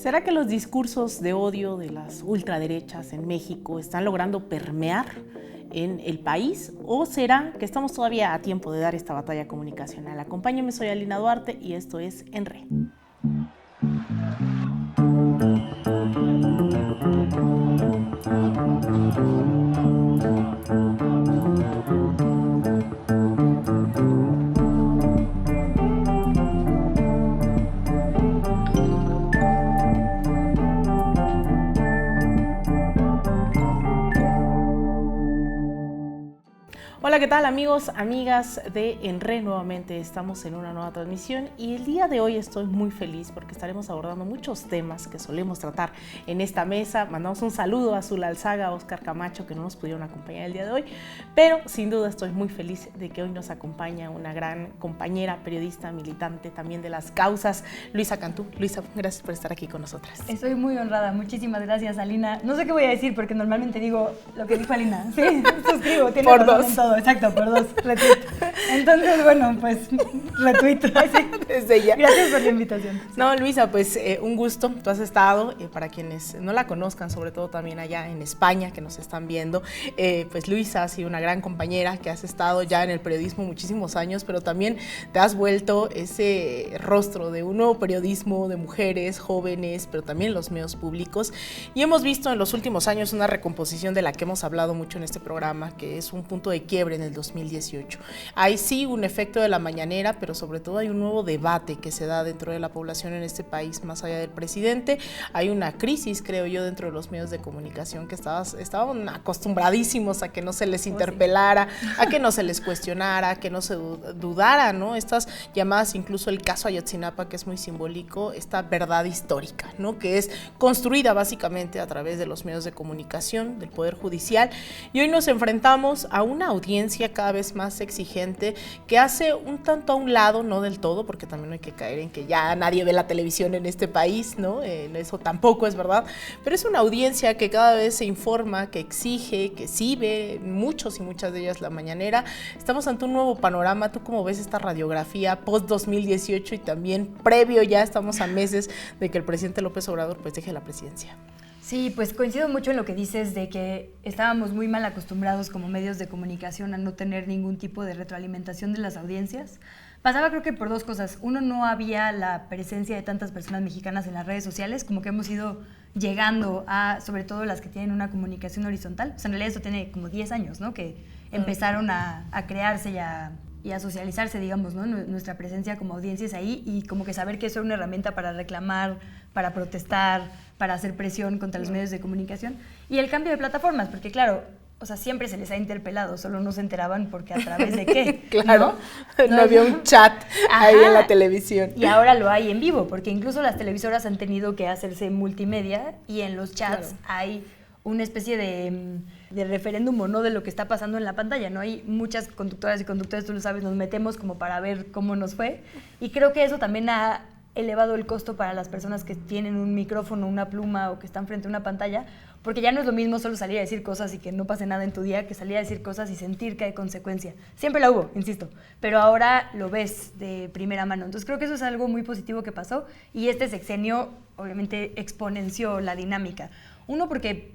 ¿Será que los discursos de odio de las ultraderechas en México están logrando permear en el país? ¿O será que estamos todavía a tiempo de dar esta batalla comunicacional? Acompáñenme, soy Alina Duarte y esto es En Re. Hola, ¿qué tal amigos, amigas de En Re? Nuevamente estamos en una nueva transmisión y el día de hoy estoy muy feliz porque estaremos abordando muchos temas que solemos tratar en esta mesa. Mandamos un saludo a Azul Alzaga, a Oscar Camacho, que no nos pudieron acompañar el día de hoy, pero sin duda estoy muy feliz de que hoy nos acompaña una gran compañera, periodista, militante también de las causas, Luisa Cantú. Luisa, gracias por estar aquí con nosotras. Estoy muy honrada, muchísimas gracias, Alina. No sé qué voy a decir porque normalmente digo lo que dijo Alina. Sí, suscribo, tiene por razón dos. en todo. Exacto, por dos, retweet. Entonces, bueno, pues, retweet. Desde ella. Gracias por la invitación. Sí. No, Luisa, pues un gusto. Tú has estado, para quienes no la conozcan, sobre todo también allá en España, que nos están viendo, pues Luisa ha sido una gran compañera que has estado ya en el periodismo muchísimos años, pero también te has vuelto ese rostro de un nuevo periodismo de mujeres, jóvenes, pero también los medios públicos. Y hemos visto en los últimos años una recomposición de la que hemos hablado mucho en este programa, que es un punto de quiebre en el 2018. Hay sí un efecto de la mañanera, pero sobre todo hay un nuevo debate que se da dentro de la población en este país, más allá del presidente. Hay una crisis, creo yo, dentro de los medios de comunicación que estaban acostumbradísimos a que no se les interpelara, a que no se les cuestionara, a que no se dudara, ¿no? Estas llamadas, incluso el caso Ayotzinapa, que es muy simbólico, esta verdad histórica, ¿no? Que es construida básicamente a través de los medios de comunicación, del Poder Judicial. Y hoy nos enfrentamos a una audiencia cada vez más exigente que hace un tanto a un lado, no del todo, porque también no hay que caer en que ya nadie ve la televisión en este país, ¿no? Eso tampoco es verdad, pero es una audiencia que cada vez se informa, que exige, que sí ve muchos y muchas de ellas la mañanera. Estamos ante un nuevo panorama. ¿Tú cómo ves esta radiografía post-2018 y también previo, ya estamos a meses de que el presidente López Obrador pues deje la presidencia? Sí, pues coincido mucho en lo que dices de que estábamos muy mal acostumbrados como medios de comunicación a no tener ningún tipo de retroalimentación de las audiencias. Pasaba creo que por dos cosas. Uno, no había la presencia de tantas personas mexicanas en las redes sociales, como que hemos ido llegando a, sobre todo las que tienen una comunicación horizontal. Pues en realidad esto tiene como 10 años, ¿no? Que empezaron a crearse y a socializarse, digamos, ¿no? Nuestra presencia como audiencias ahí y como que saber que eso era una herramienta para reclamar, para protestar, para hacer presión contra los medios de comunicación. Y el cambio de plataformas, porque claro, o sea, siempre se les ha interpelado, solo no se enteraban porque a través de qué. Claro, no había un chat ahí en la televisión. Y ahora lo hay en vivo, porque incluso las televisoras han tenido que hacerse multimedia y en los chats hay una especie de referéndum, ¿no? De lo que está pasando en la pantalla, ¿no? Hay muchas conductoras y conductores, tú lo sabes, nos metemos como para ver cómo nos fue. Y creo que eso también ha elevado el costo para las personas que tienen un micrófono, una pluma o que están frente a una pantalla, porque ya no es lo mismo solo salir a decir cosas y que no pase nada en tu día que salir a decir cosas y sentir que hay consecuencia. Siempre la hubo, insisto, pero ahora lo ves de primera mano. Entonces creo que eso es algo muy positivo que pasó y este sexenio obviamente exponenció la dinámica. Uno, porque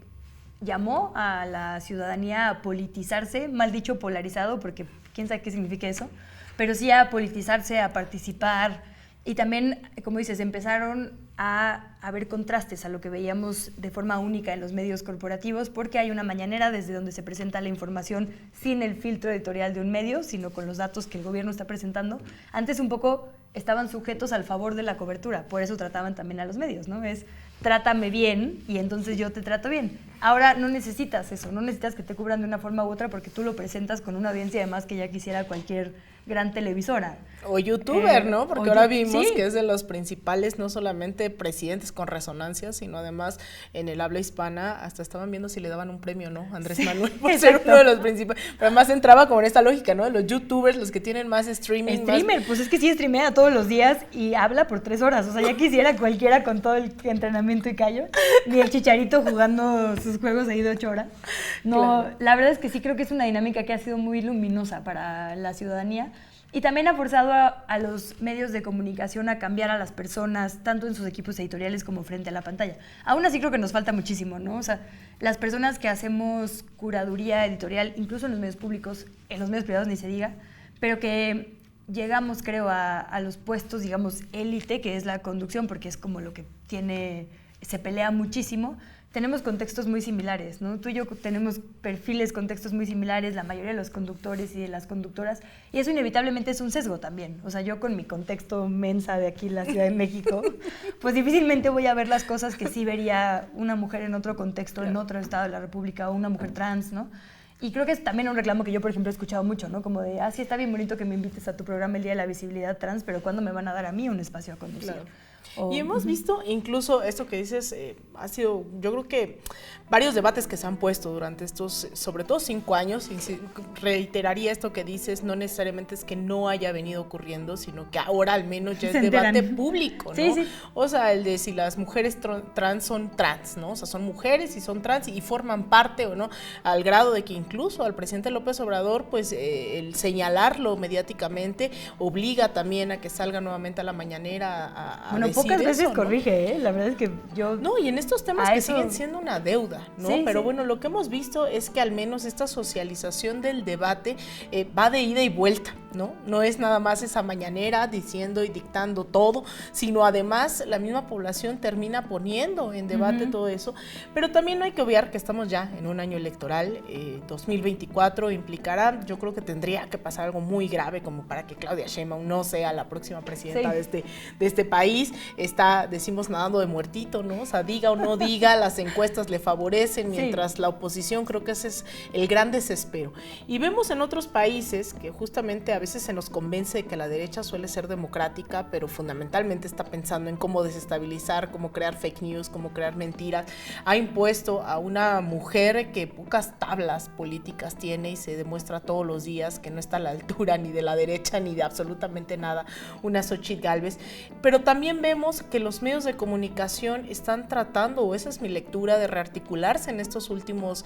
llamó a la ciudadanía a politizarse, mal dicho polarizado, porque quién sabe qué significa eso, pero sí a politizarse, a participar. Y también, como dices, empezaron a haber contrastes a lo que veíamos de forma única en los medios corporativos, porque hay una mañanera desde donde se presenta la información sin el filtro editorial de un medio, sino con los datos que el gobierno está presentando. Antes un poco estaban sujetos al favor de la cobertura, por eso trataban también a los medios, ¿no? Es trátame bien y entonces yo te trato bien. Ahora no necesitas eso, no necesitas que te cubran de una forma u otra porque tú lo presentas con una audiencia además que ya quisiera cualquier gran televisora. O youtuber, ¿no? Porque ahora vimos que es de los principales, no solamente presidentes con resonancia, sino además en el habla hispana, hasta estaban viendo si le daban un premio, ¿no? Andrés Manuel, por ser uno de los principales. Pero además entraba como en esta lógica, ¿no? De los youtubers, los que tienen más streaming. Streamer, pues es que sí streamea todos los días y habla por 3 horas. O sea, ya quisiera cualquiera con todo el entrenamiento y callo. Ni el Chicharito jugando sus juegos ahí de 8 horas. No, claro. La verdad es que sí creo que es una dinámica que ha sido muy luminosa para la ciudadanía. Y también ha forzado a los medios de comunicación a cambiar a las personas, tanto en sus equipos editoriales como frente a la pantalla. Aún así creo que nos falta muchísimo, ¿no? O sea, las personas que hacemos curaduría editorial, incluso en los medios públicos, en los medios privados ni se diga, pero que llegamos, creo, a los puestos, digamos, élite, que es la conducción, porque es como lo que se pelea muchísimo. Tenemos contextos muy similares, ¿no? Tú y yo tenemos perfiles, contextos muy similares, la mayoría de los conductores y de las conductoras, y eso inevitablemente es un sesgo también. O sea, yo con mi contexto mensa de aquí, la Ciudad de México, pues difícilmente voy a ver las cosas que sí vería una mujer en otro contexto, en otro estado de la República, o una mujer trans, ¿no? Y creo que es también un reclamo que yo, por ejemplo, he escuchado mucho, ¿no? Como de, sí, está bien bonito que me invites a tu programa el Día de la Visibilidad Trans, pero ¿cuándo me van a dar a mí un espacio a conducir? Claro. Y hemos visto incluso esto que dices, ha sido, yo creo que varios debates que se han puesto durante estos, sobre todo 5 años, y reiteraría esto que dices, no necesariamente es que no haya venido ocurriendo, sino que ahora al menos ya es debate público, ¿no? Sí. O sea, el de si las mujeres trans son trans, ¿no? O sea, son mujeres y son trans y forman parte o no, al grado de que incluso al presidente López Obrador, pues el señalarlo mediáticamente obliga también a que salga nuevamente a la mañanera a decir pocas veces eso, ¿no? Corrige, la verdad es que yo... No, y en estos temas que siguen siendo una deuda, ¿no? Sí, pero sí. bueno, lo que hemos visto es que al menos esta socialización del debate va de ida y vuelta, ¿no? No es nada más esa mañanera diciendo y dictando todo, sino además la misma población termina poniendo en debate todo eso, pero también no hay que obviar que estamos ya en un año electoral, 2024 implicará, yo creo que tendría que pasar algo muy grave como para que Claudia Sheinbaum no sea la próxima presidenta de este país. Está, decimos, nadando de muertito, ¿no? O sea, diga o no diga, las encuestas le favorecen, mientras la oposición, creo que ese es el gran desespero. Y vemos en otros países que justamente a veces se nos convence de que la derecha suele ser democrática, pero fundamentalmente está pensando en cómo desestabilizar, cómo crear fake news, cómo crear mentiras. Ha impuesto a una mujer que pocas tablas políticas tiene y se demuestra todos los días que no está a la altura ni de la derecha ni de absolutamente nada, una Xochitl Gálvez. Pero también vemos que los medios de comunicación están tratando, o esa es mi lectura, de rearticularse en estos últimos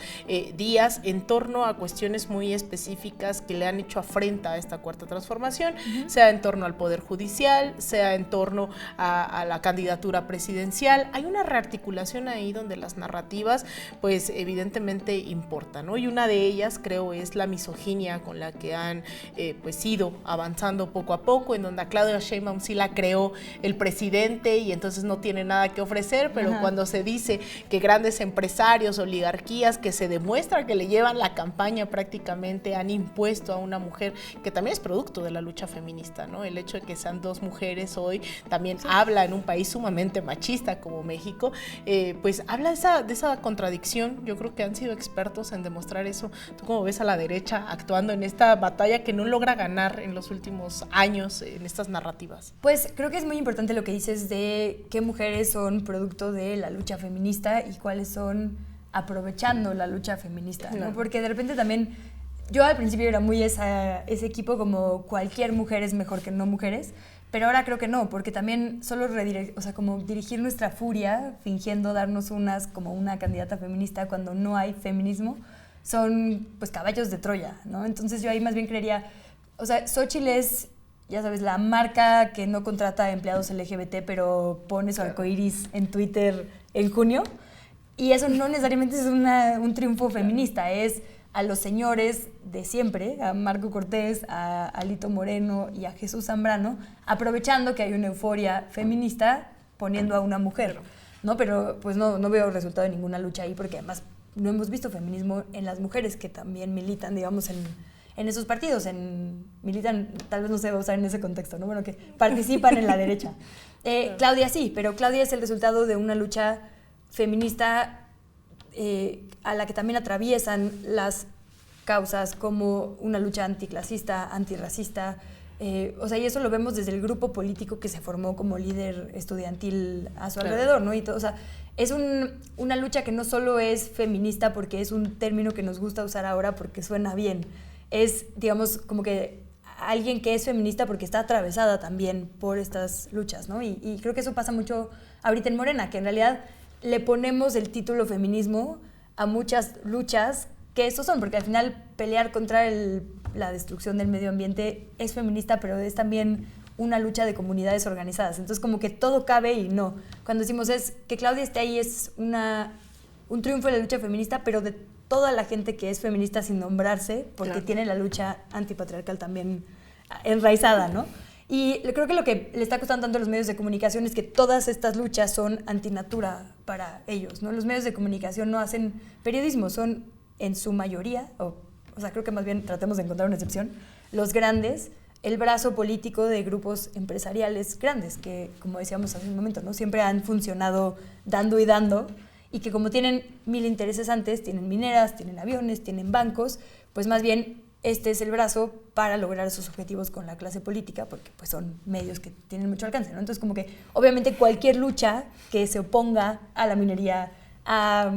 días en torno a cuestiones muy específicas que le han hecho afrenta a esta cuarta transformación, sea en torno al Poder Judicial, sea en torno a la candidatura presidencial. Hay una rearticulación ahí donde las narrativas, pues evidentemente importan, ¿no? Y una de ellas, creo, es la misoginia con la que han pues ido avanzando poco a poco, en donde a Claudia Sheinbaum sí la creó el presidente y entonces no tiene nada que ofrecer, pero cuando se dice que grandes empresarios, oligarquías, que se demuestra que le llevan la campaña prácticamente, han impuesto a una mujer, que también es producto de la lucha feminista, ¿no? El hecho de que sean 2 mujeres hoy también habla en un país sumamente machista como México, pues habla de esa contradicción. Yo creo que han sido expertos en demostrar eso. ¿Tú cómo ves a la derecha actuando en esta batalla que no logra ganar en los últimos años en estas narrativas? Pues creo que es muy importante lo que dices de qué mujeres son producto de la lucha feminista y cuáles son aprovechando la lucha feminista, ¿no? Porque de repente también, yo al principio era muy ese equipo como cualquier mujer es mejor que no mujeres, pero ahora creo que no, porque también solo como dirigir nuestra furia fingiendo darnos como una candidata feminista cuando no hay feminismo, son pues caballos de Troya, ¿no? Entonces yo ahí más bien creería, o sea, Xochitl es, ya sabes, la marca que no contrata empleados LGBT, pero pone su arcoíris en Twitter en junio. Y eso no necesariamente es un triunfo feminista, es a los señores de siempre, a Marco Cortés, a Alito Moreno y a Jesús Zambrano, aprovechando que hay una euforia feminista poniendo a una mujer, ¿no? Pero pues no veo resultado de ninguna lucha ahí, porque además no hemos visto feminismo en las mujeres que también militan, digamos, en esos partidos, militan, tal vez no se va a usar en ese contexto, ¿no? Bueno, que participan en la derecha. Claudia sí, pero Claudia es el resultado de una lucha feminista a la que también atraviesan las causas como una lucha anticlasista, antirracista, o sea, y eso lo vemos desde el grupo político que se formó como líder estudiantil a su alrededor, ¿no? Y todo, o sea, es una lucha que no solo es feminista porque es un término que nos gusta usar ahora porque suena bien, es, digamos, como que alguien que es feminista porque está atravesada también por estas luchas, ¿no? Y creo que eso pasa mucho ahorita en Morena, que en realidad le ponemos el título feminismo a muchas luchas que eso son, porque al final pelear contra el la destrucción del medio ambiente, es feminista, pero es también una lucha de comunidades organizadas. Entonces, como que todo cabe y no. Cuando decimos que Claudia esté ahí es un triunfo de la lucha feminista, pero de toda la gente que es feminista sin nombrarse, porque claro, tiene la lucha antipatriarcal también enraizada, ¿no? Y creo que lo que le está costando tanto a los medios de comunicación es que todas estas luchas son antinatura para ellos, ¿no? Los medios de comunicación no hacen periodismo, son en su mayoría, o sea, creo que más bien tratemos de encontrar una excepción, los grandes, el brazo político de grupos empresariales grandes, que, como decíamos hace un momento, ¿no? Siempre han funcionado dando y dando, y que como tienen 1000 intereses antes, tienen mineras, tienen aviones, tienen bancos, pues más bien este es el brazo para lograr sus objetivos con la clase política, porque pues son medios que tienen mucho alcance, ¿no? Entonces, como que obviamente cualquier lucha que se oponga a la minería, a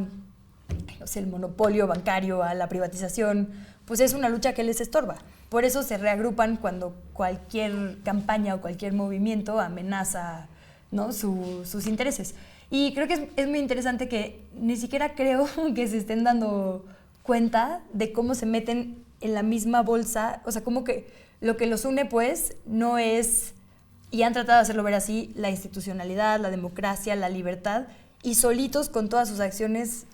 no sé, el monopolio bancario, a la privatización, pues es una lucha que les estorba. Por eso se reagrupan cuando cualquier campaña o cualquier movimiento amenaza, ¿no? sus intereses. Y creo que es muy interesante que ni siquiera creo que se estén dando cuenta de cómo se meten en la misma bolsa, o sea, como que lo que los une, pues, no es, y han tratado de hacerlo ver así, la institucionalidad, la democracia, la libertad, y solitos con todas sus acciones,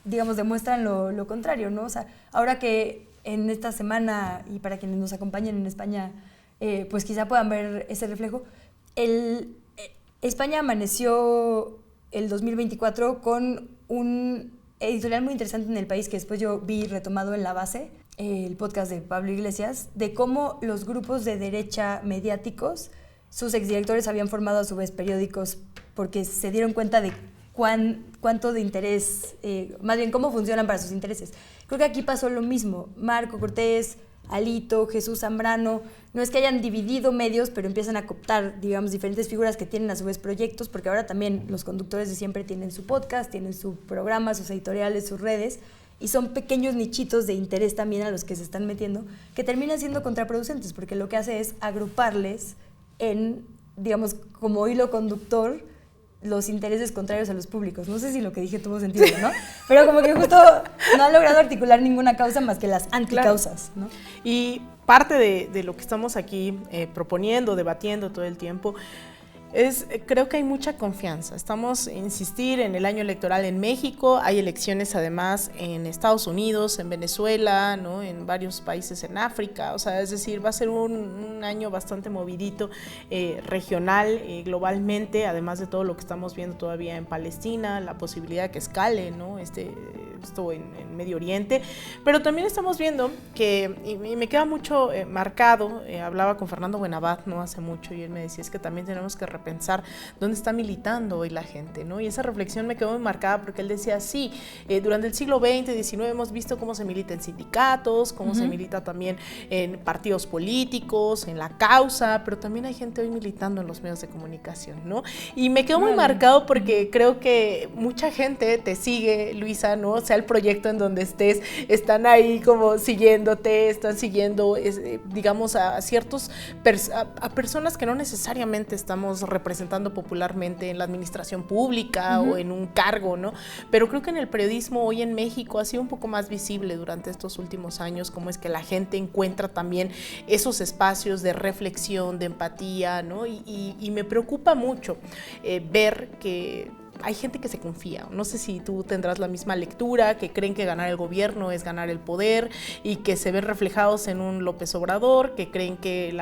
digamos, demuestran lo contrario, ¿no? O sea, ahora que en esta semana, y para quienes nos acompañen en España, pues quizá puedan ver ese reflejo, España amaneció el 2024 con un editorial muy interesante en El País, que después yo vi retomado en La Base, el podcast de Pablo Iglesias, de cómo los grupos de derecha mediáticos, sus exdirectores habían formado a su vez periódicos porque se dieron cuenta de cuánto de interés, más bien cómo funcionan para sus intereses. Creo que aquí pasó lo mismo. Marco Cortés, Alito, Jesús Zambrano, no es que hayan dividido medios, pero empiezan a cooptar, digamos, diferentes figuras que tienen a su vez proyectos, porque ahora también los conductores de siempre tienen su podcast, tienen su programa, sus editoriales, sus redes, y son pequeños nichitos de interés también a los que se están metiendo, que terminan siendo contraproducentes, porque lo que hace es agruparles en, digamos, como hilo conductor, los intereses contrarios a los públicos. No sé si lo que dije tuvo sentido, ¿no? Pero como que justo no han logrado articular ninguna causa más que las anticausas, ¿no? Y parte de lo que estamos aquí proponiendo, debatiendo todo el tiempo, creo que hay mucha confianza. Estamos a insistir en el año electoral en México, hay elecciones además en Estados Unidos, en Venezuela, ¿no? En varios países en África, o sea, es decir, va a ser un año bastante movidito, regional, globalmente, además de todo lo que estamos viendo todavía en Palestina, la posibilidad de que escale, ¿no? Esto en Medio Oriente, pero también estamos viendo que, y me queda mucho marcado, hablaba con Fernando Buenabad no hace mucho, y él me decía, es que también tenemos que repensar dónde está militando hoy la gente, ¿no? Y esa reflexión me quedó muy marcada porque él decía, sí, durante el siglo XX, XIX hemos visto cómo se milita en sindicatos, cómo se milita también en partidos políticos, en la causa, pero también hay gente hoy militando en los medios de comunicación, ¿no? Y me quedó muy marcado porque creo que mucha gente te sigue, Luisa, ¿no? O sea, el proyecto en donde estés, están ahí como siguiéndote, están siguiendo, digamos, a personas que no necesariamente estamos representando popularmente en la administración pública o en un cargo, ¿no? Pero creo que en el periodismo hoy en México ha sido un poco más visible durante estos últimos años cómo es que la gente encuentra también esos espacios de reflexión, de empatía, ¿no? Y me preocupa mucho ver que hay gente que se confía. No sé si tú tendrás la misma lectura, que creen que ganar el gobierno es ganar el poder y que se ven reflejados en un López Obrador, que creen que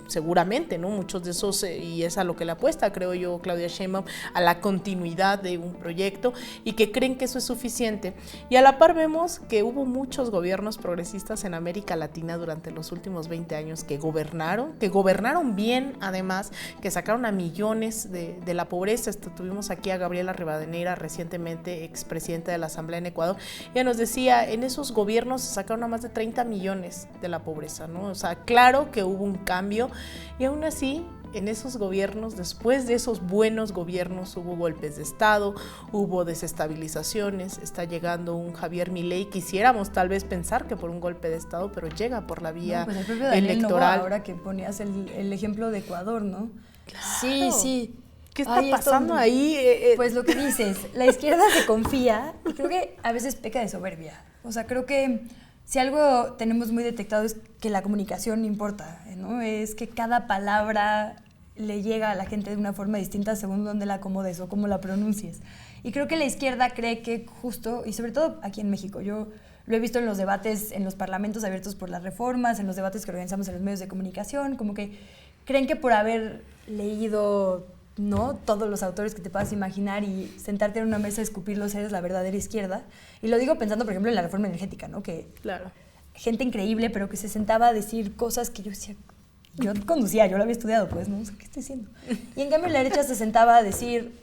seguramente, ¿no? Muchos de esos, y es a lo que le apuesta, creo yo, Claudia Sheinbaum, a la continuidad de un proyecto y que creen que eso es suficiente. Y a la par vemos que hubo muchos gobiernos progresistas en América Latina durante los últimos 20 años que gobernaron bien, además, que sacaron a millones de la pobreza. Tuvimos aquí a Gabriela Rivadeneira, recientemente expresidenta de la Asamblea en Ecuador. Ella nos decía, en esos gobiernos se sacaron a más de 30 millones de la pobreza, ¿no? O sea, claro que hubo un cambio y aún así, en esos gobiernos, después de esos buenos gobiernos, hubo golpes de Estado, hubo desestabilizaciones, está llegando un Javier Milei, quisiéramos tal vez pensar que por un golpe de Estado, pero llega por la vía el propio Daniel electoral. Noboa, ahora que ponías el ejemplo de Ecuador, ¿no? Claro. Sí. ¿Qué está pasando ahí? Pues lo que dices, la izquierda se confía y creo que a veces peca de soberbia. O sea, creo que si algo tenemos muy detectado es que la comunicación importa, ¿no? Es que cada palabra le llega a la gente de una forma distinta según dónde la acomodes o cómo la pronuncies. Y creo que la izquierda cree que justo, y sobre todo aquí en México, yo lo he visto en los debates, en los parlamentos abiertos por las reformas, en los debates que organizamos en los medios de comunicación, como que creen que por haber leído, ¿no?, todos los autores que te puedas imaginar y sentarte en una mesa a escupirlos eres la verdadera izquierda. Y lo digo pensando, por ejemplo, en la reforma energética, ¿no? Que claro. Gente increíble, pero que se sentaba a decir cosas que yo decía, yo conducía, yo lo había estudiado, pues, ¿no? O sea, ¿qué estoy diciendo? Y en cambio la derecha se sentaba a decir,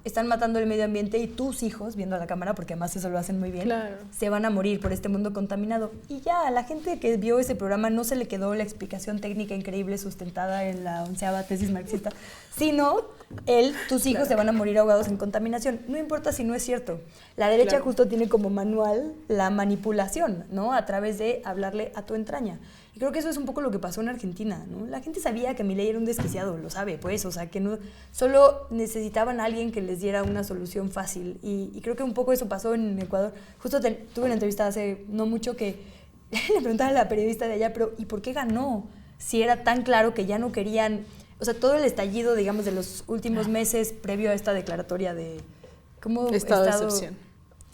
están matando el medio ambiente y tus hijos, viendo a la cámara, porque además eso lo hacen muy bien, claro, se van a morir por este mundo contaminado. Y ya, a la gente que vio ese programa no se le quedó la explicación técnica increíble sustentada en la 11ª tesis marxista, sino tus hijos se van a morir ahogados en contaminación. No importa si no es cierto. La derecha claro, justo tiene como manual la manipulación, ¿no? A través de hablarle a tu entraña. Y creo que eso es un poco lo que pasó en Argentina, ¿no? La gente sabía que Milei era un desquiciado, lo sabe, pues, o sea, que no, solo necesitaban a alguien que les diera una solución fácil. Y creo que un poco eso pasó en Ecuador. Justo tuve una entrevista hace no mucho que le preguntaba a la periodista de allá, pero ¿y por qué ganó? Si era tan claro que ya no querían, o sea, todo el estallido, digamos, de los últimos meses previo a esta declaratoria de... ¿Cómo? Estado de excepción.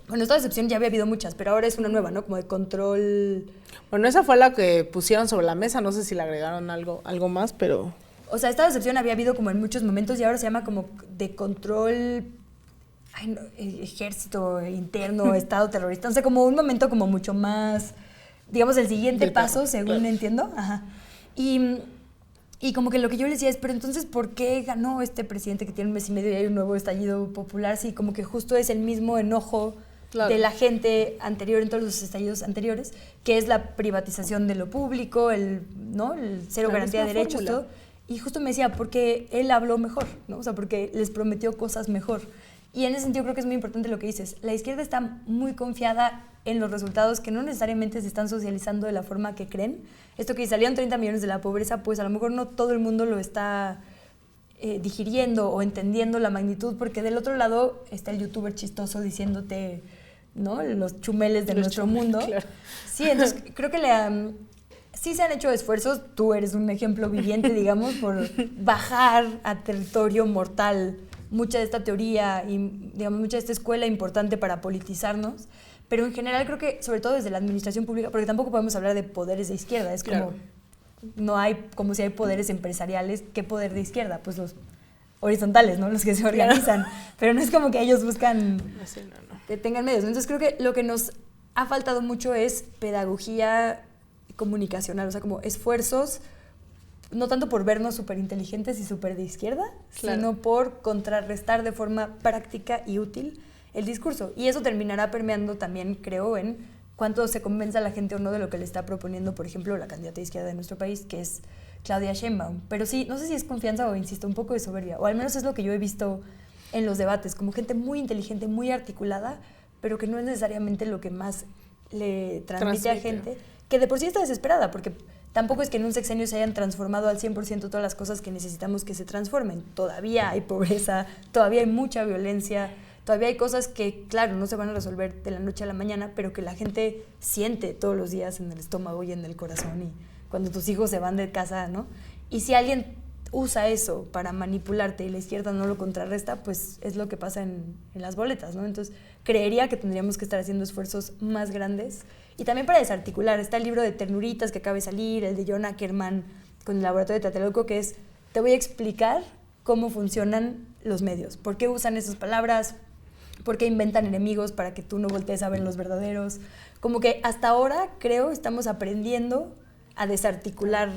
Bueno, esta excepción ya había habido muchas, pero ahora es una nueva, ¿no? Como de control... Bueno, esa fue la que pusieron sobre la mesa, no sé si le agregaron algo más, pero... O sea, esta excepción había habido como en muchos momentos y ahora se llama como de control... ejército interno, estado terrorista, o sea, como un momento como mucho más, digamos, el siguiente paso, según claro. Entiendo. Ajá. Y como que lo que yo le decía es, pero entonces, ¿por qué ganó este presidente que tiene un mes y medio y hay un nuevo estallido popular? Si como que justo es el mismo enojo claro. De la gente anterior en todos los estallidos anteriores, que es la privatización de lo público, ¿no? El cero garantía de derechos, fórmula. Todo. Y justo me decía, porque él habló mejor, ¿no? O sea, porque les prometió cosas mejor. Y en ese sentido creo que es muy importante lo que dices. La izquierda está muy confiada en los resultados que no necesariamente se están socializando de la forma que creen. Esto que salieron 30 millones de la pobreza, pues a lo mejor no todo el mundo lo está digiriendo o entendiendo la magnitud, porque del otro lado está el youtuber chistoso diciéndote, ¿no?, los chumeles de nuestro mundo. Claro. Sí, entonces creo que sí se han hecho esfuerzos, tú eres un ejemplo viviente, digamos, por bajar a territorio mortal mucha de esta teoría y, digamos, mucha de esta escuela importante para politizarnos, pero en general creo que, sobre todo desde la administración pública, porque tampoco podemos hablar de poderes de izquierda, es como, claro. No hay, como si hay poderes empresariales, ¿qué poder de izquierda? Pues los horizontales, ¿no? Los que se organizan, claro. Pero no es como que ellos buscan que tengan medios. Entonces creo que lo que nos ha faltado mucho es pedagogía comunicacional, o sea, como esfuerzos, no tanto por vernos súper inteligentes y súper de izquierda, claro. Sino por contrarrestar de forma práctica y útil el discurso. Y eso terminará permeando también, creo, en cuánto se convenza a la gente o no de lo que le está proponiendo, por ejemplo, la candidata de izquierda de nuestro país, que es Claudia Sheinbaum. Pero sí, no sé si es confianza o, insisto, un poco de soberbia, o al menos es lo que yo he visto en los debates, como gente muy inteligente, muy articulada, pero que no es necesariamente lo que más le transmite a gente, que de por sí está desesperada, porque tampoco es que en un sexenio se hayan transformado al 100% todas las cosas que necesitamos que se transformen. Todavía hay pobreza, todavía hay mucha violencia, todavía hay cosas que, claro, no se van a resolver de la noche a la mañana, pero que la gente siente todos los días en el estómago y en el corazón, y cuando tus hijos se van de casa, ¿no? Y si alguien usa eso para manipularte y la izquierda no lo contrarresta, pues es lo que pasa en las boletas, ¿no? Entonces, creería que tendríamos que estar haciendo esfuerzos más grandes. Y también para desarticular. Está el libro de Ternuritas que acaba de salir, el de John Ackerman con el laboratorio de Tlatelolco, que es, te voy a explicar cómo funcionan los medios, por qué usan esas palabras, por qué inventan enemigos para que tú no voltees a ver los verdaderos. Como que hasta ahora, creo, estamos aprendiendo a desarticular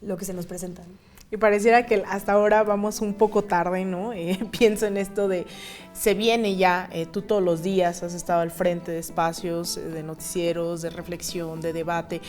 lo que se nos presenta. Y pareciera que hasta ahora vamos un poco tarde, ¿no? Pienso en esto de, se viene ya, tú todos los días has estado al frente de espacios, de noticieros, de reflexión, de debate.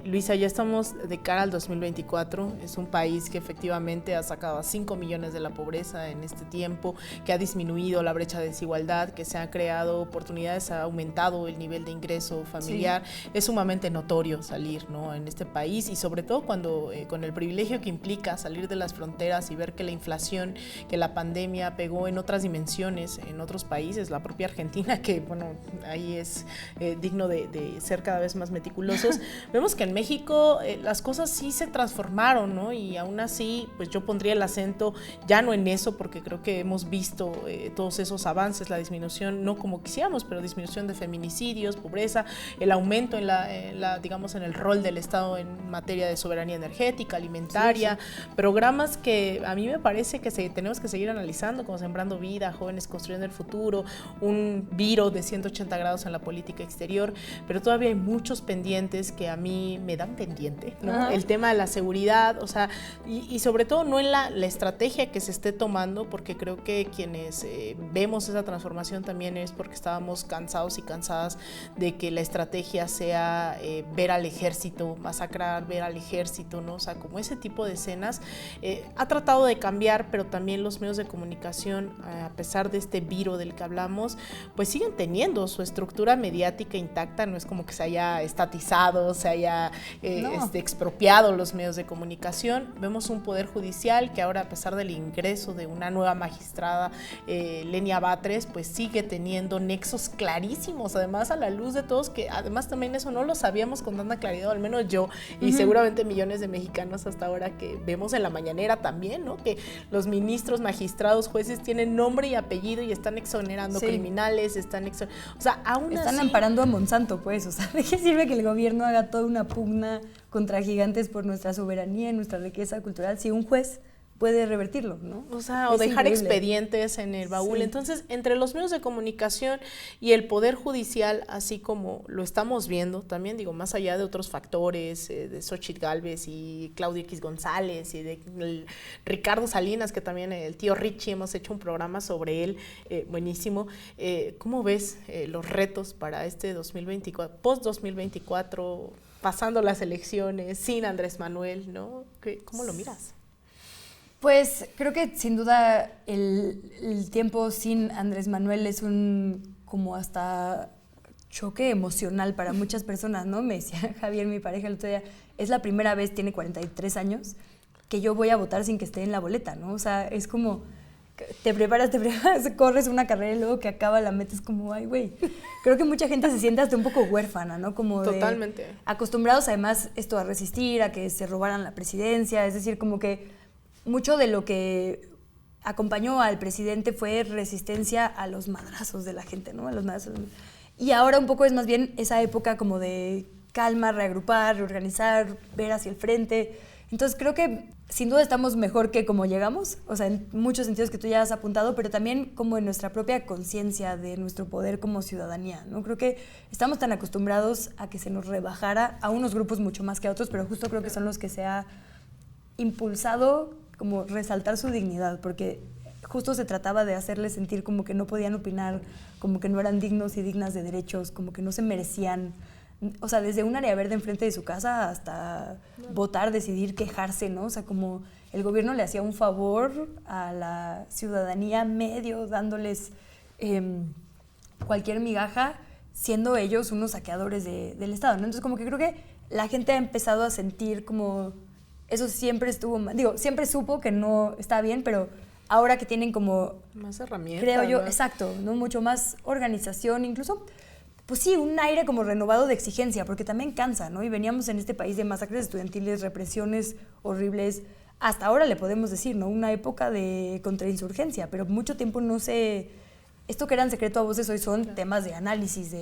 Luisa, ya estamos de cara al 2024, es un país que efectivamente ha sacado a 5 millones de la pobreza en este tiempo, que ha disminuido la brecha de desigualdad, que se han creado oportunidades, ha aumentado el nivel de ingreso familiar. Sí. Es sumamente notorio salir, ¿no?, en este país, y sobre todo cuando con el privilegio que implica a salir de las fronteras y ver que la inflación, que la pandemia pegó en otras dimensiones, en otros países, la propia Argentina, que bueno, ahí es digno de ser cada vez más meticulosos, vemos que en México las cosas sí se transformaron, ¿no? Y aún así, pues yo pondría el acento ya no en eso, porque creo que hemos visto todos esos avances, la disminución, no como quisiéramos, pero disminución de feminicidios, pobreza, el aumento digamos, en el rol del Estado en materia de soberanía energética, alimentaria, programas que a mí me parece que tenemos que seguir analizando, como Sembrando Vida, Jóvenes Construyendo el Futuro, un viro de 180 grados en la política exterior, pero todavía hay muchos pendientes que a mí me dan pendiente, ¿no? El tema de la seguridad, o sea, y sobre todo no en la estrategia que se esté tomando, porque creo que quienes vemos esa transformación también es porque estábamos cansados y cansadas de que la estrategia sea ver al ejército masacrar, ver al ejército, ¿no? O sea, como ese tipo de escenas ha tratado de cambiar, pero también los medios de comunicación, a pesar de este viro del que hablamos, pues siguen teniendo su estructura mediática intacta, no es como que se haya estatizado, se haya expropiado los medios de comunicación. Vemos un poder judicial que ahora, a pesar del ingreso de una nueva magistrada, Lenia Batres, pues sigue teniendo nexos clarísimos, además a la luz de todos, que además también eso no lo sabíamos con tanta claridad, al menos yo y seguramente millones de mexicanos hasta ahora, que vemos en la mañanera también, ¿no? Que los ministros, magistrados, jueces tienen nombre y apellido y están exonerando criminales, o sea, aún están así amparando a Monsanto, pues, o sea, ¿de qué sirve que el gobierno haga toda una pugna contra gigantes por nuestra soberanía y nuestra riqueza cultural si un juez puede revertirlo, ¿no? O sea, o dejar expedientes en el baúl. Entonces, entre los medios de comunicación y el Poder Judicial, así como lo estamos viendo, también digo, más allá de otros factores, de Xóchitl Gálvez y Claudio X González y de Ricardo Salinas, que también el tío Richie, hemos hecho un programa sobre él, buenísimo. ¿Cómo ves los retos para este 2024, post-2024, pasando las elecciones, sin Andrés Manuel, ¿no? ¿Cómo lo miras? Pues creo que sin duda el tiempo sin Andrés Manuel es un como hasta choque emocional para muchas personas, ¿no? Me decía Javier, mi pareja, el otro día, es la primera vez, tiene 43 años, que yo voy a votar sin que esté en la boleta, ¿no? O sea, es como, te preparas, corres una carrera y luego que acaba la metes como, ay, güey. Creo que mucha gente se siente hasta un poco huérfana, ¿no? Como totalmente. Acostumbrados además esto a resistir, a que se robaran la presidencia, es decir, como que mucho de lo que acompañó al presidente fue resistencia a los madrazos de la gente, ¿no? A los madrazos. Y ahora un poco es más bien esa época como de calma, reagrupar, reorganizar, ver hacia el frente. Entonces creo que sin duda estamos mejor que como llegamos, o sea, en muchos sentidos que tú ya has apuntado, pero también como en nuestra propia conciencia de nuestro poder como ciudadanía, ¿no? Creo que estamos tan acostumbrados a que se nos rebajara a unos grupos mucho más que a otros, pero justo creo que son los que se ha impulsado como resaltar su dignidad, porque justo se trataba de hacerles sentir como que no podían opinar, como que no eran dignos y dignas de derechos, como que no se merecían, o sea, desde un área verde enfrente de su casa hasta votar, decidir, quejarse, ¿no? O sea, como el gobierno le hacía un favor a la ciudadanía medio, dándoles cualquier migaja, siendo ellos unos saqueadores del Estado, ¿no? Entonces como que creo que la gente ha empezado a sentir como eso siempre estuvo mal. Digo, siempre supo que no estaba bien, pero ahora que tienen como más herramientas, creo yo, ¿no? Exacto, ¿no? Mucho más organización, incluso, pues sí, un aire como renovado de exigencia, porque también cansa, ¿no? Y veníamos en este país de masacres estudiantiles, represiones horribles, hasta ahora le podemos decir, ¿no? Una época de contrainsurgencia, pero mucho tiempo no se... Esto que eran secreto a voces hoy son temas de análisis,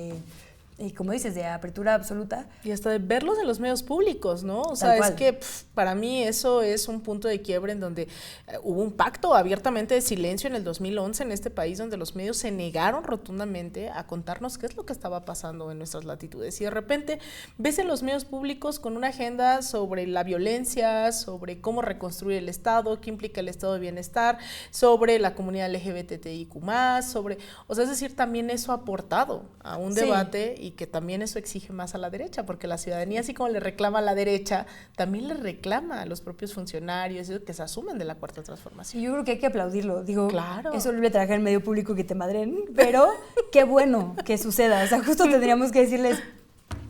y como dices, de apertura absoluta. Y hasta de verlos en los medios públicos, ¿no? O sea, es que para mí eso es un punto de quiebre en donde hubo un pacto abiertamente de silencio en el 2011 en este país, donde los medios se negaron rotundamente a contarnos qué es lo que estaba pasando en nuestras latitudes. Y de repente ves en los medios públicos con una agenda sobre la violencia, sobre cómo reconstruir el Estado, qué implica el estado de bienestar, sobre la comunidad LGBTIQ+, sobre... O sea, es decir, también eso ha aportado a un debate y que también eso exige más a la derecha, porque la ciudadanía, así como le reclama a la derecha, también le reclama a los propios funcionarios que se asumen de la Cuarta Transformación. Y yo creo que hay que aplaudirlo. Digo, claro. Es horrible trabajar en medio público que te madren, pero qué bueno que suceda. O sea, justo tendríamos que decirles,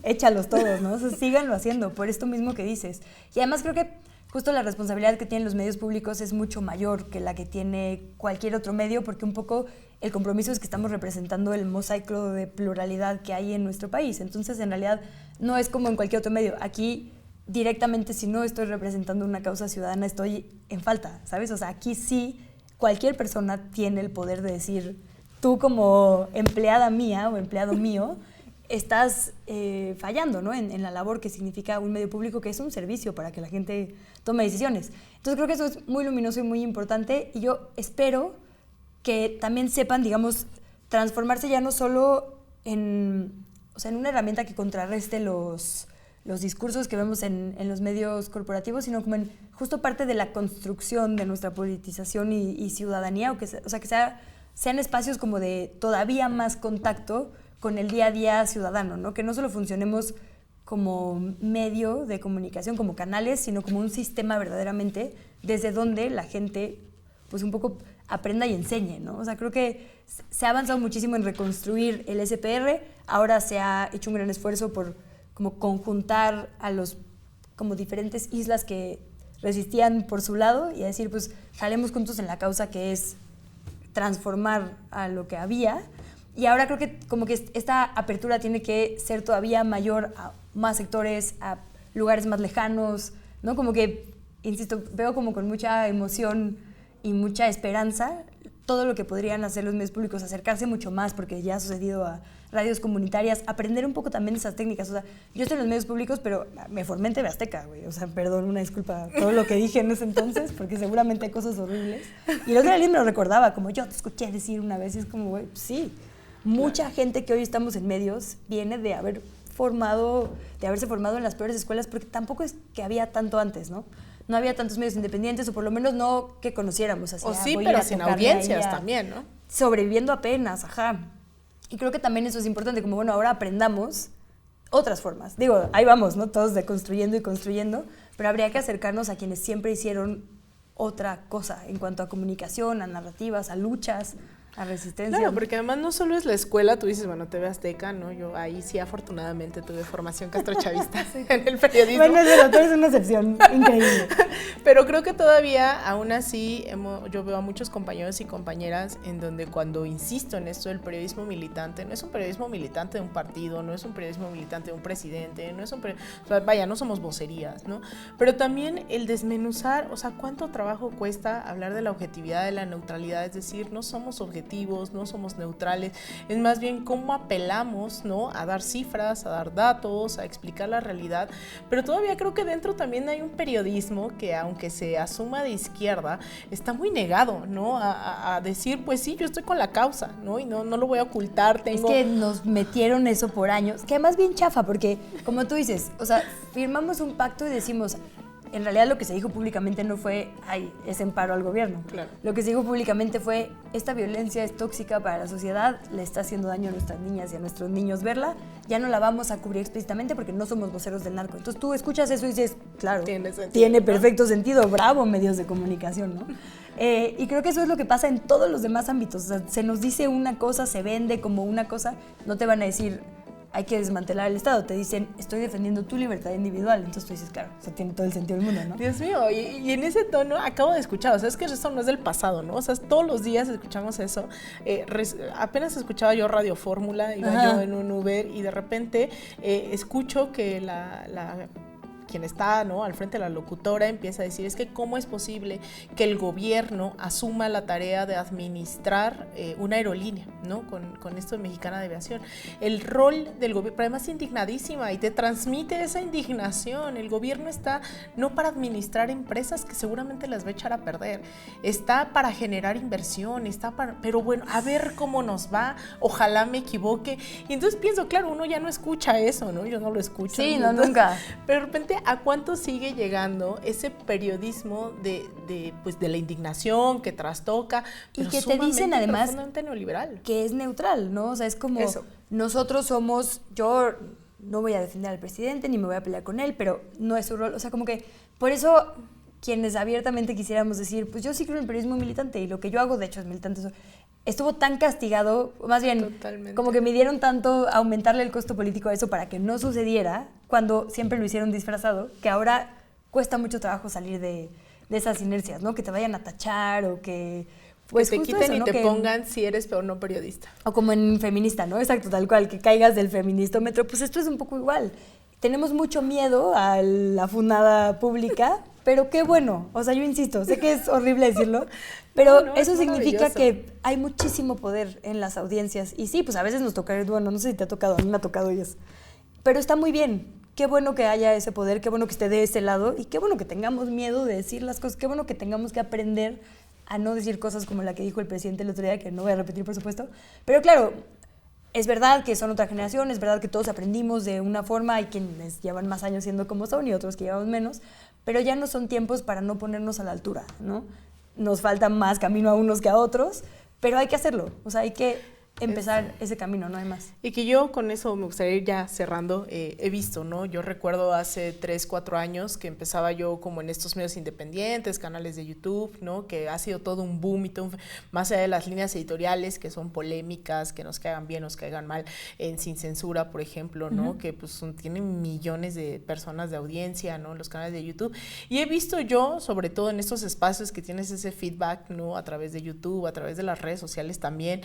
échalos todos, ¿no? O sea, síganlo haciendo, por esto mismo que dices. Y además creo que justo la responsabilidad que tienen los medios públicos es mucho mayor que la que tiene cualquier otro medio, porque un poco el compromiso es que estamos representando el mosaico de pluralidad que hay en nuestro país. Entonces, en realidad, no es como en cualquier otro medio. Aquí, directamente, si no estoy representando una causa ciudadana, estoy en falta, ¿sabes? O sea, aquí sí, cualquier persona tiene el poder de decir, tú como empleada mía o empleado mío, estás fallando, ¿no? en la labor que significa un medio público, que es un servicio para que la gente tome decisiones. Entonces creo que eso es muy luminoso y muy importante, y yo espero que también sepan, digamos, transformarse ya no solo en una herramienta que contrarreste los discursos que vemos en los medios corporativos, sino como en justo parte de la construcción de nuestra politización y ciudadanía, que sean espacios como de todavía más contacto con el día a día ciudadano, ¿no? Que no solo funcionemos como medio de comunicación, como canales, sino como un sistema verdaderamente desde donde la gente pues un poco aprenda y enseñe, ¿no? O sea, creo que se ha avanzado muchísimo en reconstruir el SPR, ahora se ha hecho un gran esfuerzo por como conjuntar a los como diferentes islas que resistían por su lado y a decir, pues jalemos juntos en la causa que es transformar a lo que había. Y ahora creo que como que esta apertura tiene que ser todavía mayor a más sectores, a lugares más lejanos, ¿no? Como que, insisto, veo como con mucha emoción y mucha esperanza todo lo que podrían hacer los medios públicos, acercarse mucho más, porque ya ha sucedido a radios comunitarias, aprender un poco también de esas técnicas. O sea, yo estoy en los medios públicos, pero me formé en TV Azteca, güey. O sea, perdón, una disculpa todo lo que dije en ese entonces, porque seguramente hay cosas horribles. Y el otro día me lo recordaba, como yo te escuché decir una vez, y es como, güey, sí. Mucha gente que hoy estamos en medios viene de haberse formado en las peores escuelas, porque tampoco es que había tanto antes, ¿no? No había tantos medios independientes, o por lo menos no que conociéramos. Así, o sí, pero sin audiencias también, ¿no? Sobreviviendo apenas, ajá. Y creo que también eso es importante, como bueno, ahora aprendamos otras formas. Digo, ahí vamos, ¿no? Todos construyendo y construyendo, pero habría que acercarnos a quienes siempre hicieron otra cosa en cuanto a comunicación, a narrativas, a luchas, a resistencia. Claro, porque además no solo es la escuela, tú dices, bueno, TV Azteca, ¿no? Yo ahí sí afortunadamente tuve formación castrochavista sí. En el periodismo. Bueno, tú eres una excepción increíble. Pero creo que todavía, aún así, yo veo a muchos compañeros y compañeras en donde cuando insisto en esto del periodismo militante, no es un periodismo militante de un partido, no es un periodismo militante de un presidente, no es un o sea, vaya, no somos vocerías, ¿no? Pero también el desmenuzar, o sea, cuánto trabajo cuesta hablar de la objetividad, de la neutralidad, es decir, no somos objetivos, no somos neutrales, es más bien cómo apelamos, ¿no? A dar cifras, a dar datos, a explicar la realidad, pero todavía creo que dentro también hay un periodismo que aunque se asuma de izquierda, está muy negado, ¿no? A decir, pues sí, yo estoy con la causa, ¿no? Y no lo voy a ocultar. Es que nos metieron eso por años, que además bien chafa, porque como tú dices, o sea, firmamos un pacto y decimos, en realidad lo que se dijo públicamente no fue, ay, es en paro al gobierno. Claro. Lo que se dijo públicamente fue, esta violencia es tóxica para la sociedad, le está haciendo daño a nuestras niñas y a nuestros niños verla, ya no la vamos a cubrir explícitamente porque no somos voceros del narco. Entonces tú escuchas eso y dices, claro, tiene perfecto sentido, bravo medios de comunicación, ¿no? Y creo que eso es lo que pasa en todos los demás ámbitos. O sea, se nos dice una cosa, se vende como una cosa, no te van a decir, hay que desmantelar el Estado, te dicen, estoy defendiendo tu libertad individual. Entonces tú dices, claro, eso tiene todo el sentido del mundo, ¿no? Dios mío, y en ese tono acabo de escuchar, o sea, es que eso no es del pasado, ¿no? O sea, todos los días escuchamos eso. Apenas escuchaba yo Radio Fórmula, iba yo en un Uber y de repente escucho que quien está, ¿no?, al frente de la locutora empieza a decir, es que cómo es posible que el gobierno asuma la tarea de administrar una aerolínea, ¿no?, con esto de Mexicana de Aviación. El rol del gobierno, pero además indignadísima, y te transmite esa indignación. El gobierno está no para administrar empresas que seguramente las va a echar a perder, está para generar inversión, pero bueno, a ver cómo nos va, ojalá me equivoque. Y entonces pienso, claro, uno ya no escucha eso, ¿no? Yo no lo escucho. Sí, no, nunca. Pero de repente, ¿a cuánto sigue llegando ese periodismo de la indignación que trastoca? Y que te dicen además neoliberal, que es neutral, ¿no? O sea, es como eso. Nosotros somos, yo no voy a defender al presidente ni me voy a pelear con él, pero no es su rol. O sea, como que por eso quienes abiertamente quisiéramos decir, pues yo sí creo en el periodismo militante y lo que yo hago de hecho es militante, estuvo tan castigado, más bien totalmente, como que midieron tanto aumentarle el costo político a eso para que no sucediera, cuando siempre lo hicieron disfrazado, que ahora cuesta mucho trabajo salir de esas inercias, ¿no? Que te vayan a tachar o que... Pues que te quiten eso, y ¿no? te que, pongan si eres o no periodista. O como en feminista, ¿no? Exacto, tal cual, que caigas del feministómetro. Pues esto es un poco igual. Tenemos mucho miedo a la fundada pública, pero qué bueno. O sea, yo insisto, sé que es horrible decirlo, pero no, eso significa que hay muchísimo poder en las audiencias. Y sí, pues a veces nos toca, bueno, no sé si te ha tocado, a mí me ha tocado ellos. Pero está muy bien. Qué bueno que haya ese poder, qué bueno que esté de ese lado y qué bueno que tengamos miedo de decir las cosas, qué bueno que tengamos que aprender a no decir cosas como la que dijo el presidente el otro día, que no voy a repetir, por supuesto. Pero claro, es verdad que son otra generación, es verdad que todos aprendimos de una forma, hay quienes llevan más años siendo como son y otros que llevamos menos, pero ya no son tiempos para no ponernos a la altura, ¿no? Nos falta más camino a unos que a otros, pero hay que hacerlo, o sea, hay que empezar ese camino, no hay más. Y que yo con eso me gustaría ir ya cerrando, he visto, ¿no? Yo recuerdo hace 3, 4 años que empezaba yo como en estos medios independientes, canales de YouTube, ¿no? Que ha sido todo un boom y todo más allá de las líneas editoriales que son polémicas, que nos caigan bien, nos caigan mal, en Sin Censura, por ejemplo, ¿no? Que pues tienen millones de personas de audiencia, ¿no? En los canales de YouTube. Y he visto yo, sobre todo en estos espacios que tienes ese feedback, ¿no? A través de YouTube, a través de las redes sociales también,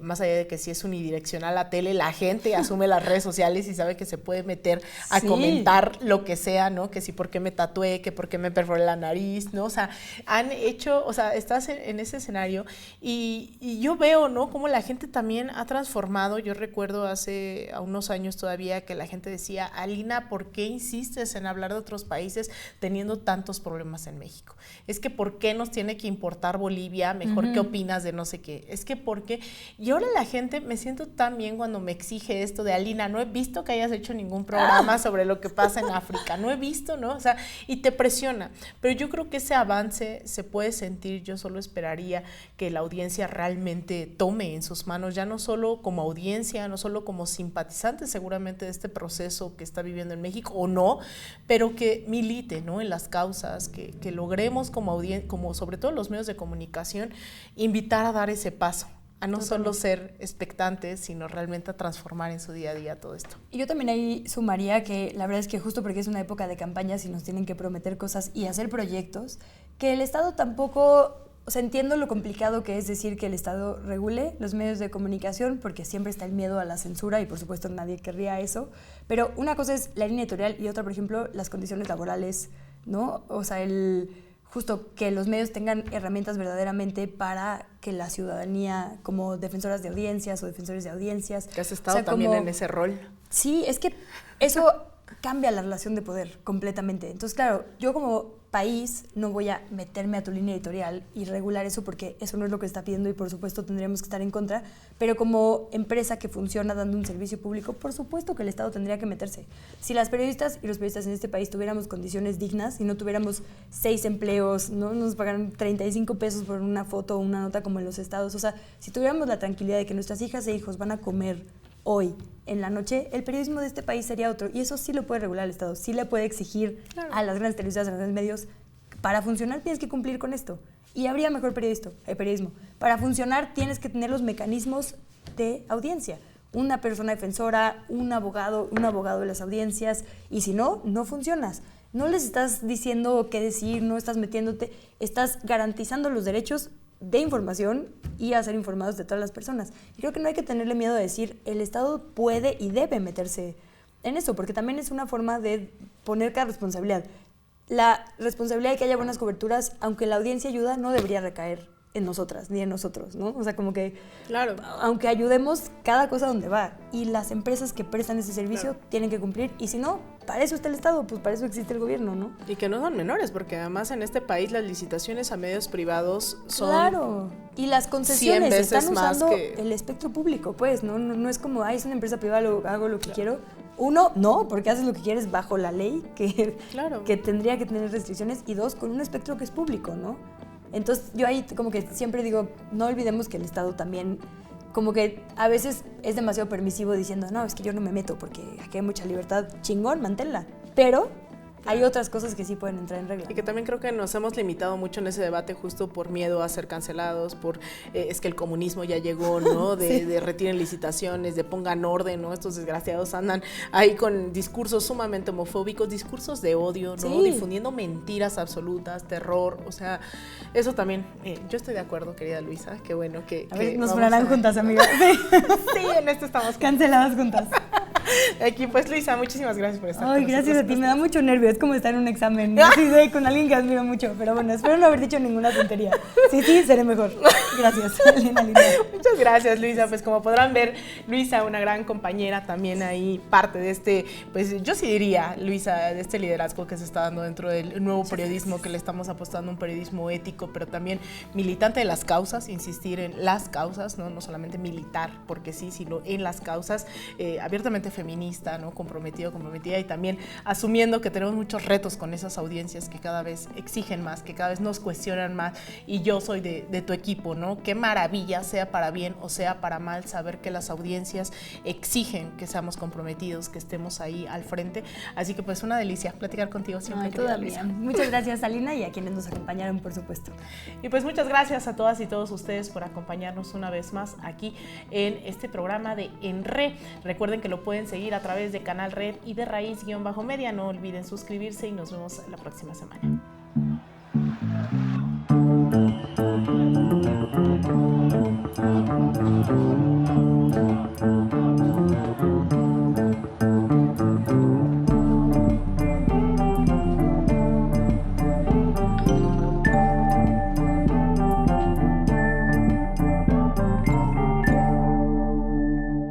más allá de que si es unidireccional la tele, la gente asume las redes sociales y sabe que se puede meter a comentar lo que sea, ¿no? Que si por qué me tatué, que por qué me perforé la nariz, ¿no? O sea, han hecho, o sea, estás en ese escenario y yo veo, ¿no? Cómo la gente también ha transformado. Yo recuerdo hace unos años todavía que la gente decía, Alina, ¿por qué insistes en hablar de otros países teniendo tantos problemas en México? Es que ¿por qué nos tiene que importar Bolivia? Mejor, ¿qué opinas de no sé qué? Es que ¿por qué? Y ahora la gente me siento tan bien cuando me exige esto de Alina, no he visto que hayas hecho ningún programa sobre lo que pasa en África, no he visto, ¿no? O sea, y te presiona, pero yo creo que ese avance se puede sentir. Yo solo esperaría que la audiencia realmente tome en sus manos, ya no solo como audiencia, no solo como simpatizantes seguramente de este proceso que está viviendo en México, o no, pero que milite, ¿no? En las causas, que logremos como audiencia, como sobre todo los medios de comunicación, invitar a dar ese paso, a no solo ser expectantes, sino realmente a transformar en su día a día todo esto. Y yo también ahí sumaría que la verdad es que justo porque es una época de campañas y nos tienen que prometer cosas y hacer proyectos, que el Estado tampoco, o sea, entiendo lo complicado que es decir que el Estado regule los medios de comunicación, porque siempre está el miedo a la censura y por supuesto nadie querría eso, pero una cosa es la línea editorial y otra, por ejemplo, las condiciones laborales, ¿no? O sea, justo que los medios tengan herramientas verdaderamente para que la ciudadanía, como defensoras de audiencias o defensores de audiencias... Que has estado también en ese rol. Sí, es que eso cambia la relación de poder completamente. Entonces, claro, yo como país no voy a meterme a tu línea editorial y regular eso porque eso no es lo que está pidiendo y por supuesto tendríamos que estar en contra, pero como empresa que funciona dando un servicio público, por supuesto que el Estado tendría que meterse. Si las periodistas y los periodistas en este país tuviéramos condiciones dignas y no tuviéramos 6 empleos, no nos pagaran 35 pesos por una foto o una nota como en los estados, o sea, si tuviéramos la tranquilidad de que nuestras hijas e hijos van a comer hoy, en la noche, el periodismo de este país sería otro. Y eso sí lo puede regular el Estado, sí le puede exigir a las grandes televisoras, a los grandes medios, para funcionar tienes que cumplir con esto. Y habría mejor periodismo. Para funcionar tienes que tener los mecanismos de audiencia. Una persona defensora, un abogado de las audiencias, y si no, no funcionas. No les estás diciendo qué decir, no estás metiéndote, estás garantizando los derechos de información y a ser informados de todas las personas. Y creo que no hay que tenerle miedo a decir, el Estado puede y debe meterse en eso, porque también es una forma de poner cada responsabilidad. La responsabilidad de que haya buenas coberturas, aunque la audiencia ayuda, no debería recaer en nosotras ni en nosotros, ¿no? O sea, como que, claro, aunque ayudemos, cada cosa donde va. Y las empresas que prestan ese servicio tienen que cumplir. Y si no, para eso está el Estado, pues para eso existe el gobierno, ¿no? Y que no son menores, porque además en este país las licitaciones a medios privados son... Claro, y las concesiones 100 veces están usando más que... el espectro público, pues, ¿no? Es como, es una empresa privada, hago lo que quiero. Uno, no, porque haces lo que quieres bajo la ley, que tendría que tener restricciones. Y dos, con un espectro que es público, ¿no? Entonces yo ahí como que siempre digo, no olvidemos que el Estado también, como que a veces es demasiado permisivo diciendo, no, es que yo no me meto porque aquí hay mucha libertad, chingón, manténla. Pero hay otras cosas que sí pueden entrar en regla. Y que también creo que nos hemos limitado mucho en ese debate justo por miedo a ser cancelados, por es que el comunismo ya llegó, ¿no? De retiren licitaciones, de pongan orden, ¿no? Estos desgraciados andan ahí con discursos sumamente homofóbicos, discursos de odio, ¿no? Difundiendo mentiras absolutas, terror, o sea, eso también, yo estoy de acuerdo, querida Luisa, qué bueno que... A ver, nos frenarán juntas, amigas. Sí, en esto estamos canceladas juntas. Aquí, pues, Luisa, muchísimas gracias por estar con gracias a ti, me da mucho nervio, es como estar en un examen, así con alguien que admiro mucho, pero bueno, espero no haber dicho ninguna tontería. Sí, seré mejor. Gracias, Elena linda. Muchas gracias, Luisa, pues como podrán ver, Luisa, una gran compañera, también ahí parte de este, pues yo sí diría, Luisa, de este liderazgo que se está dando dentro del nuevo periodismo, que le estamos apostando un periodismo ético, pero también militante de las causas, insistir en las causas, no solamente militar, porque sí, sino en las causas, abiertamente feminista, ¿no? Comprometida y también asumiendo que tenemos muchos retos con esas audiencias que cada vez exigen más, que cada vez nos cuestionan más, y yo soy de tu equipo, ¿no? Qué maravilla, sea para bien o sea para mal, saber que las audiencias exigen que seamos comprometidos, que estemos ahí al frente, así que pues una delicia platicar contigo siempre. Toda mía. Muchas gracias, Alina, y a quienes nos acompañaron, por supuesto. Y pues muchas gracias a todas y todos ustedes por acompañarnos una vez más aquí en este programa de En Re. Recuerden que lo pueden seguir a través de Canal Red y de Raíz-Media. No olviden suscribirse y nos vemos la próxima semana.